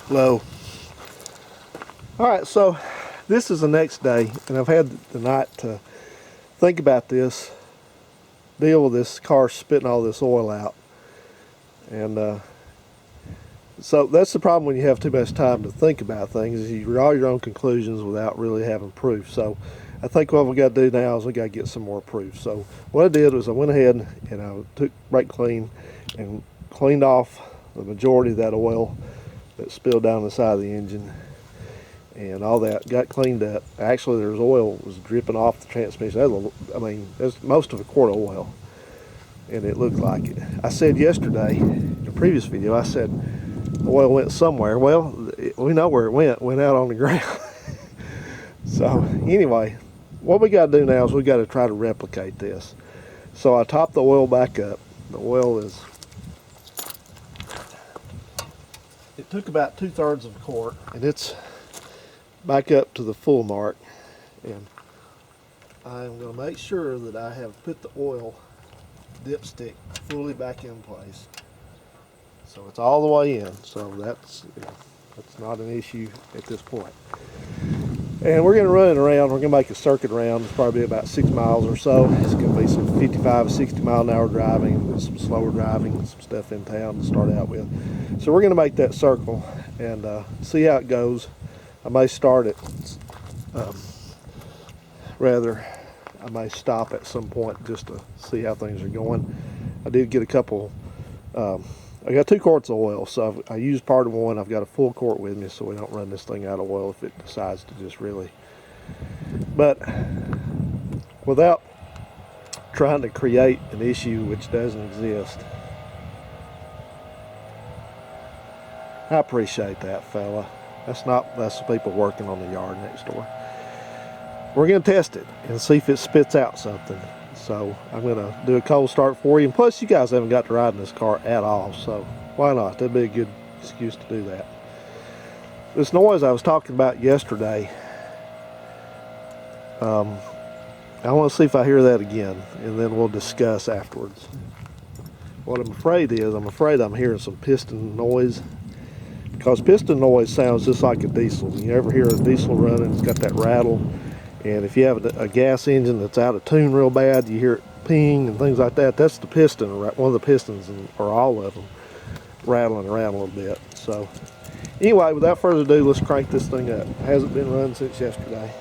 low. Alright, so this is the next day, and I've had the night to think about this, deal with this car spitting all this oil out. And so that's the problem when you have too much time to think about things, is you draw your own conclusions without really having proof. So I think what we got to do now is we got to get some more proof. So what I did was I went ahead and I took brake clean and cleaned off the majority of that oil that spilled down the side of the engine, and all that got cleaned up. Actually, there's oil was dripping off the transmission. I mean, there's most of a quart of oil, and it looked like it. I said yesterday in the previous video, I said the oil went somewhere. Well, we know where it went out on the ground. So anyway, what we got to do now is we got to try to replicate this. So I topped the oil back up. The oil is, it took about 2/3 of a quart, and it's back up to the full mark. And I'm going to make sure that I have put the oil dipstick fully back in place, so it's all the way in. So that's not an issue at this point. And we're going to run it around. We're going to make a circuit round. It's probably about 6 miles or so. It's going to be some 55 to 60 mile an hour driving, and some slower driving, and some stuff in town to start out with. So we're going to make that circle and see how it goes. I may start it, I may stop at some point just to see how things are going. I did get a couple, I got 2 quarts of oil, so I used part of one. I've got a full quart with me, so we don't run this thing out of oil if it decides to just really. But without trying to create an issue which doesn't exist, I appreciate that, fella. That's the people working on the yard next door. We're going to test it and see if it spits out something. So I'm going to do a cold start for you. And plus, you guys haven't got to ride in this car at all, so why not? That'd be a good excuse to do that. This noise I was talking about yesterday, I want to see if I hear that again, and then we'll discuss afterwards. What I'm afraid is, I'm hearing some piston noise, because piston noise sounds just like a diesel. You ever hear a diesel running, it's got that rattle. And if you have a gas engine that's out of tune real bad, you hear it ping and things like that. That's the piston, one of the pistons, or all of them, rattling around a little bit. So anyway, without further ado, let's crank this thing up. It hasn't been run since yesterday.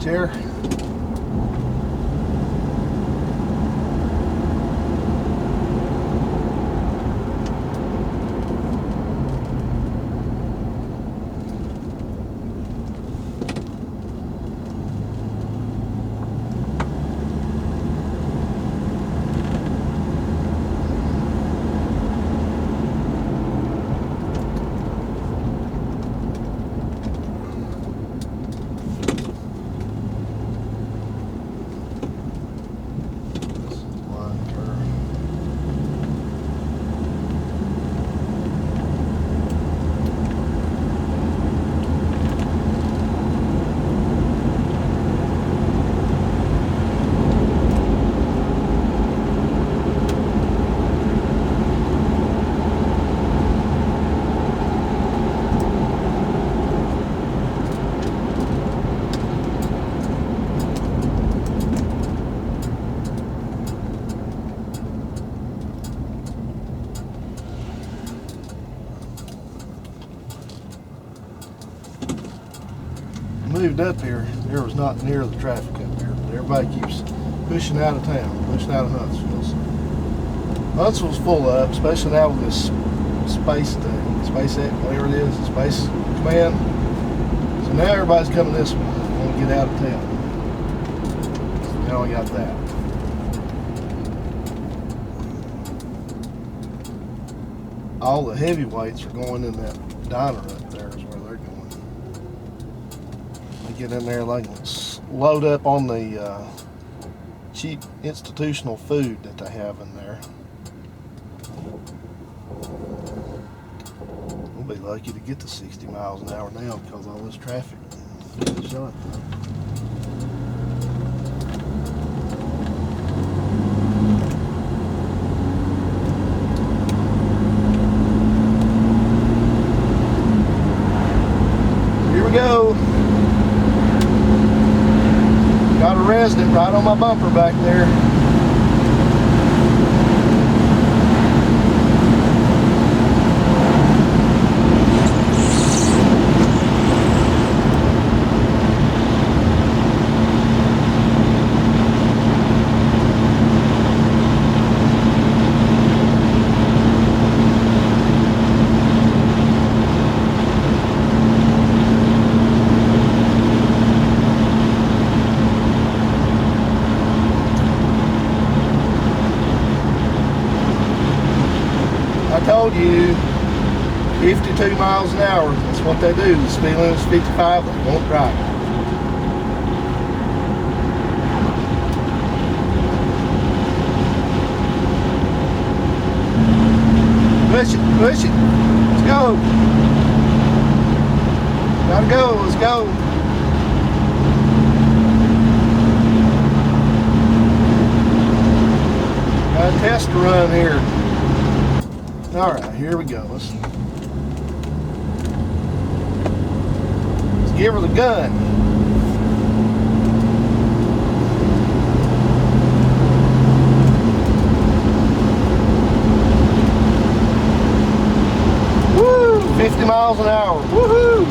chair. Moved up here, there was not near the traffic up here, but everybody keeps pushing out of town, pushing out of Huntsville. So Huntsville's full up, especially now with this space thing, SpaceX, whatever it is, Space Command. So now everybody's coming this way, they want to get out of town. So now we got that. All the heavyweights are going in that diner up there is where they're going. Get in there, they can load up on the cheap institutional food that they have in there. We'll be lucky to get to 60 miles an hour now because of all this traffic. Shut. Here we go. Got a resident right on my bumper back there. I told you 52 miles an hour, that's what they do. The speed limit is 55, they won't drive. Push it, push it, let's go. Gotta go, let's go. Got a test run here. All right, here we go. Let's give her the gun. Woo! 50 miles an hour. Woohoo!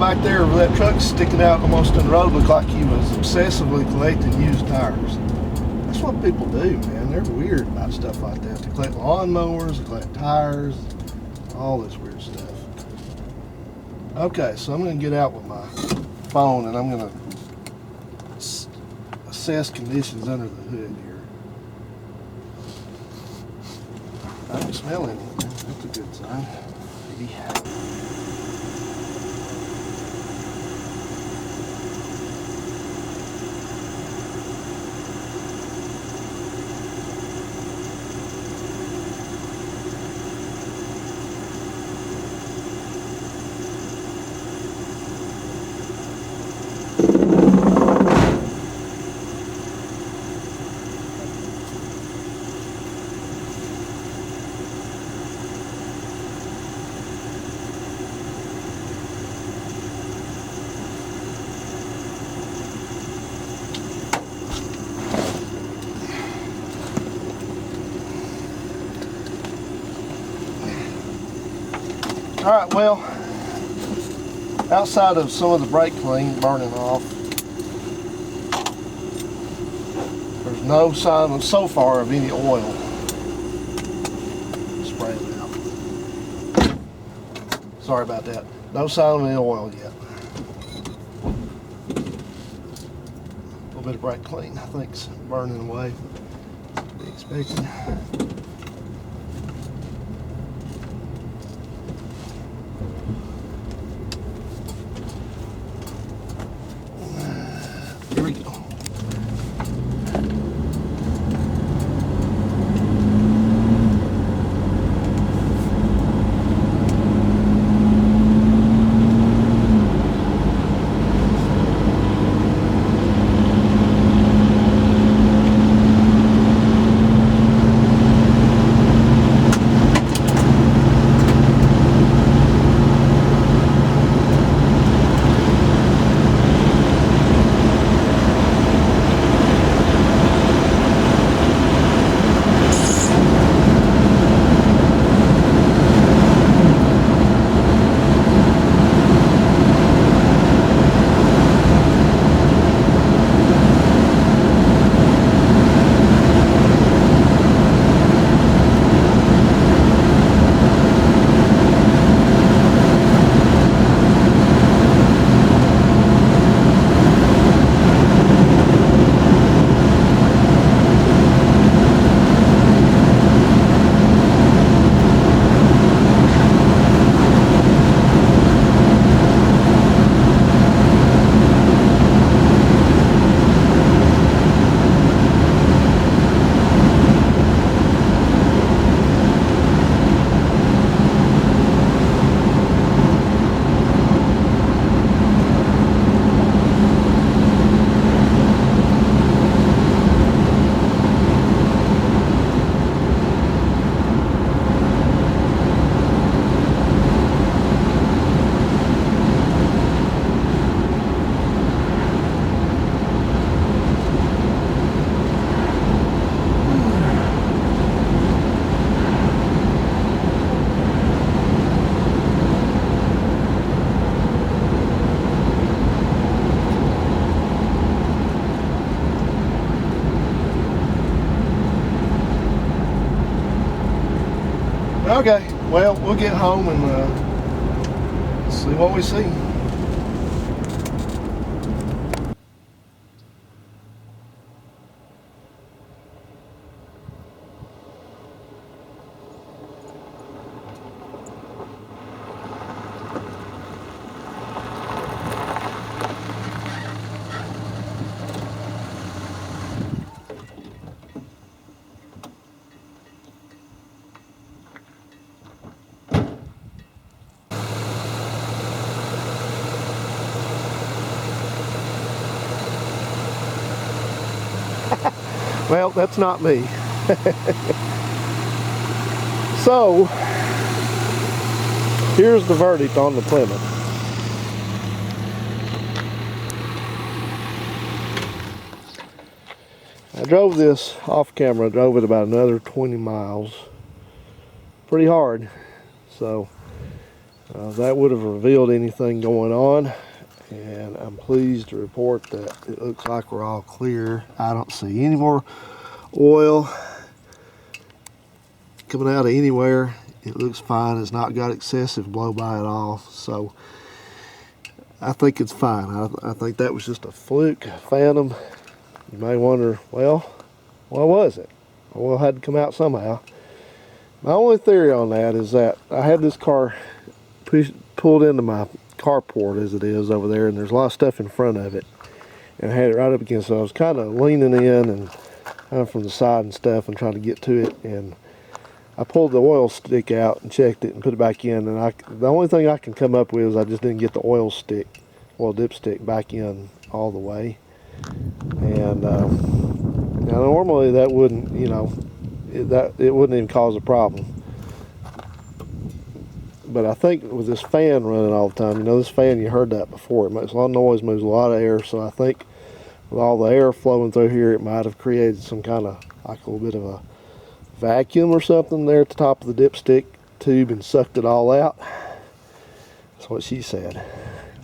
back there where that truck's sticking out almost in the road looked like he was obsessively collecting used tires. That's what people do, man. They're weird about stuff like that. They collect lawnmowers, they collect tires, all this weird stuff. Okay, so I'm going to get out with my phone and I'm going to assess conditions under the hood here. I don't smell anything. That's a good sign. Maybe. All right, well, outside of some of the brake clean burning off, there's no sign so far of any oil spraying out. Sorry about that. No sign of any oil yet. A little bit of brake clean, I think, is burning away. Be expected. Here we go. Okay, well, we'll get home and see what we see. Well, that's not me. So, here's the verdict on the Plymouth. I drove this off camera. I drove it about another 20 miles. Pretty hard. So, that would have revealed anything going on, and I'm pleased to report that it looks like we're all clear. I don't see any more oil coming out of anywhere. It looks fine. It's not got excessive blow by at all, so I think it's fine. I think that was just a fluke, phantom. You may wonder, well, what was it? Well, it had to come out somehow. My only theory on that is that I had this car pulled into my carport as it is over there, and there's a lot of stuff in front of it, and I had it right up against it. So I was kind of leaning in and kind of from the side and stuff and trying to get to it, and I pulled the oil stick out and checked it and put it back in, and the only thing I can come up with is I just didn't get the oil dipstick back in all the way. And now normally that wouldn't, it wouldn't even cause a problem. But I think with this fan running all the time, this fan, you heard that before, it makes a lot of noise, moves a lot of air, so I think with all the air flowing through here, it might have created some kind of, like a little bit of a vacuum or something there at the top of the dipstick tube and sucked it all out. That's what she said.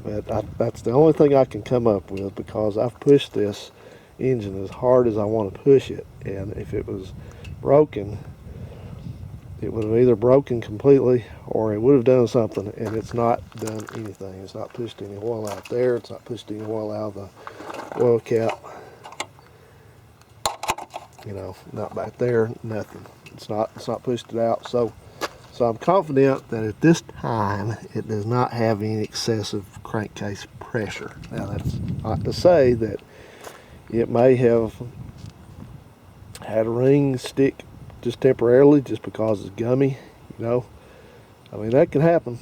But that's the only thing I can come up with, because I've pushed this engine as hard as I want to push it, and if it was broken, it would have either broken completely or it would have done something, and it's not done anything. It's not pushed any oil out there. It's not pushed any oil out of the oil cap. Not back there, nothing. It's not pushed it out. So I'm confident that at this time it does not have any excessive crankcase pressure. Now that's not to say that it may have had a ring stick just temporarily just because it's gummy, I mean, that can happen.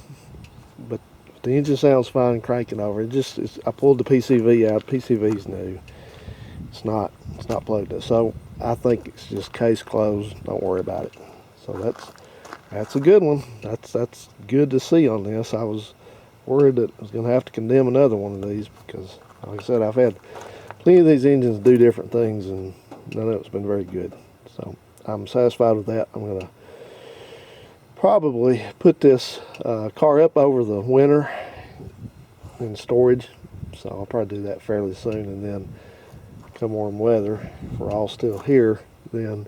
But the engine sounds fine cranking over. I pulled the PCV out. PCV's new. It's not plugged in. So I think it's just case closed. Don't worry about it. So that's a good one. That's good to see on this. I was worried that I was going to have to condemn another one of these because, like I said, I've had plenty of these engines do different things, and none of it's been very good. So I'm satisfied with that. I'm going to probably put this car up over the winter in storage. So I'll probably do that fairly soon, and then come warm weather, if we're all still here, then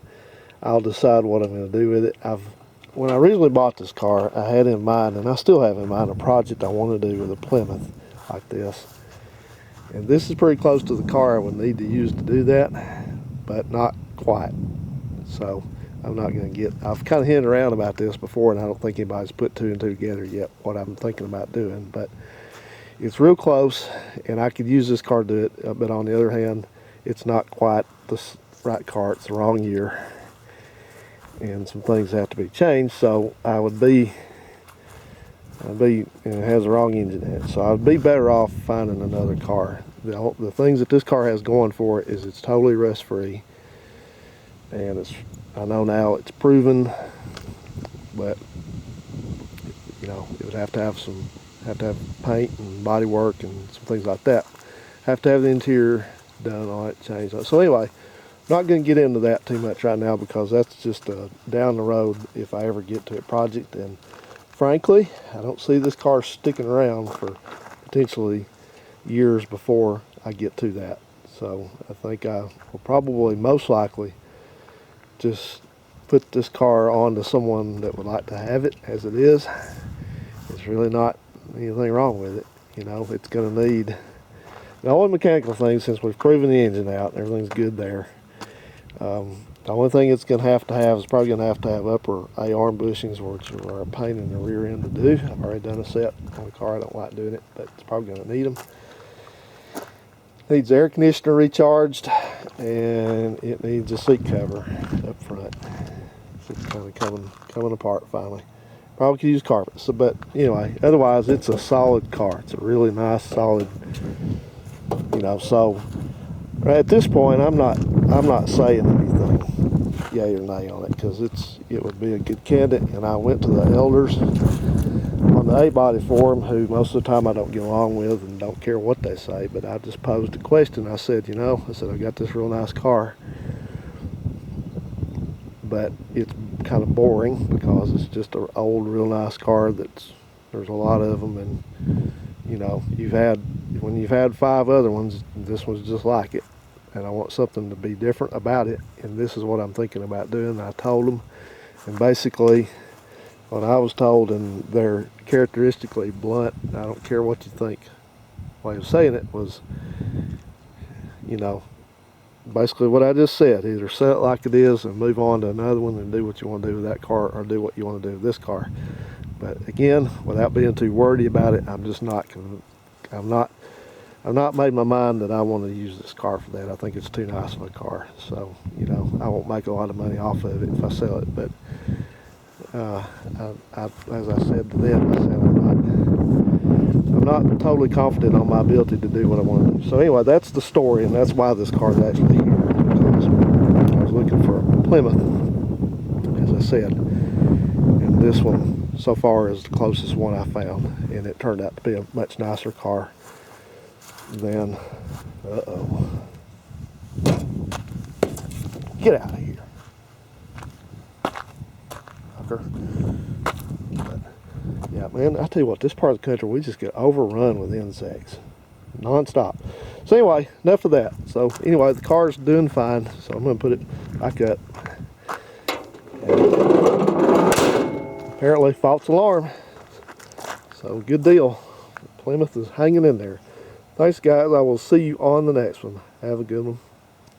I'll decide what I'm going to do with it. When I originally bought this car, I had in mind, and I still have in mind, a project I want to do with a Plymouth like this. And this is pretty close to the car I would need to use to do that, but not quite. So I'm not going to I've kind of hinted around about this before, and I don't think anybody's put two and two together yet, what I'm thinking about doing. But it's real close, and I could use this car to do it, but on the other hand, it's not quite the right car. It's the wrong year, and some things have to be changed. So and it has the wrong engine in it. So I'd be better off finding another car. The things that this car has going for it is it's totally rust free, and I know now it's proven, but it would have to have paint and body work and some things like that. Have to have the interior done on it, changed. So anyway, not going to get into that too much right now, because that's just down the road if I ever get to a project. And frankly, I don't see this car sticking around for potentially years before I get to that. So I think I will probably most likely just put this car on to someone that would like to have it as it is. There's really not anything wrong with it. It's going to need the only mechanical thing, since we've proven the engine out, everything's good there. The only thing it's going to have is probably going to have upper A-arm bushings, which are a pain in the rear end to do. I've already done a set on the car. I don't like doing it, but it's probably going to need them. Needs air conditioner recharged, and it needs a seat cover up front. It's kind of coming apart finally. Probably could use carpet. But anyway, otherwise it's a solid car. It's a really nice, solid. So right at this point, I'm not saying anything yay or nay on it, because it would be a good candidate. And I went to the elders on the A-body forum, who most of the time I don't get along with and don't care what they say, but I just posed a question. I said, I got this real nice car, but it's kind of boring because it's just an old, real nice car that's There's a lot of them, and you know, when you've had 5 other ones, this one's just like it. And I want something to be different about it, and this is what I'm thinking about doing. I told them, and basically what I was told, and they're characteristically blunt, I don't care what you think, way of saying it was, you know, basically what I just said: either sell it like it is and move on to another one and do what you want to do with that car, or do what you want to do with this car. But again, without being too wordy about it, I'm just not I've not made my mind that I want to use this car for that. I think it's too nice of a car. So, you know, I won't make a lot of money off of it if I sell it. But as I said to them, I said I'm not totally confident on my ability to do what I want to do. So anyway, that's the story, and that's why this car is actually here. Because I was looking for a Plymouth, as I said, and this one so far is the closest one I found, and it turned out to be a much nicer car than, get out of here, fucker. But, yeah, man, I tell you what, this part of the country, we just get overrun with insects, non-stop. So anyway, enough of that. So anyway, the car's doing fine, so I'm going to put it back up. And apparently, false alarm. So good deal. Plymouth is hanging in there. Thanks, guys. I will see you on the next one. Have a good one.